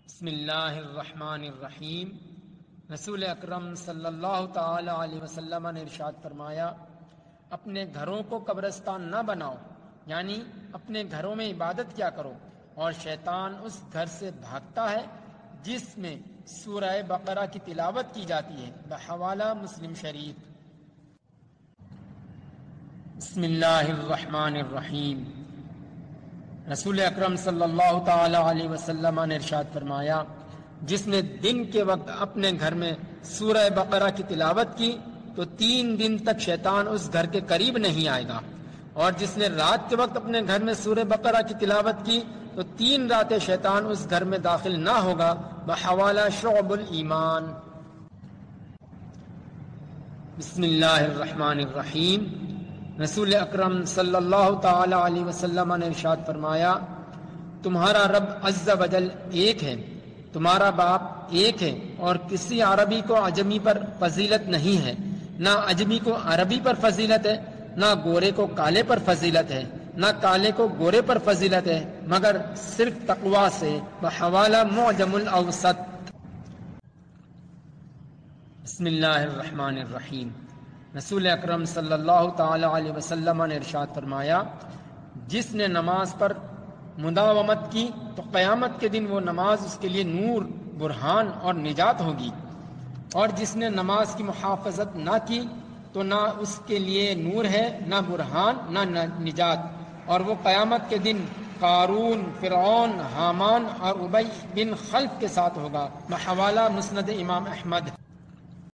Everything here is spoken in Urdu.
بسم اللہ الرحمن الرحیم۔ رسول اکرم صلی اللہ تعالی علیہ وسلم نے ارشاد فرمایا، اپنے گھروں کو قبرستان نہ بناؤ، یعنی اپنے گھروں میں عبادت کیا کرو، اور شیطان اس گھر سے بھاگتا ہے جس میں سورہ بقرہ کی تلاوت کی جاتی ہے، بحوالہ مسلم شریف۔ بسم اللہ الرحمن الرحیم۔ رسول اکرم صلی اللہ تعالی علیہ وسلم نے ارشاد فرمایا، جس نے دن کے وقت اپنے گھر میں سورہ بقرہ کی تلاوت کی تو 3 دن تک شیطان اس گھر کے قریب نہیں آئے گا، اور جس نے رات کے وقت اپنے گھر میں سورہ بقرہ کی تلاوت کی تو 3 راتیں شیطان اس گھر میں داخل نہ ہوگا، بحوالہ شعب الایمان۔ بسم اللہ الرحمن الرحیم۔ رسول اکرم صلی اللہ تعالی علیہ وسلم نے ارشاد فرمایا، تمہارا رب عز و جل ایک ہے، تمہارا باپ ایک ہے، اور کسی عربی کو عجمی پر فضیلت نہیں ہے، نہ عجمی کو عربی پر فضیلت ہے، نہ گورے کو کالے پر فضیلت ہے، نہ کالے کو گورے پر فضیلت ہے، مگر صرف تقوی سے، بحوالہ معجم الاوسط۔ بسم اللہ الرحمن الرحیم۔ رسول اکرم صلی اللہ تعالی علیہ وسلم نے ارشاد فرمایا، جس نے نماز پر مداومت کی تو قیامت کے دن وہ نماز اس کے لیے نور، برہان اور نجات ہوگی، اور جس نے نماز کی محافظت نہ کی تو نہ اس کے لیے نور ہے، نہ برہان، نہ نجات، اور وہ قیامت کے دن قارون، فرعون، حامان اور ابی بن خلف کے ساتھ ہوگا، بحوالہ مسند امام احمد۔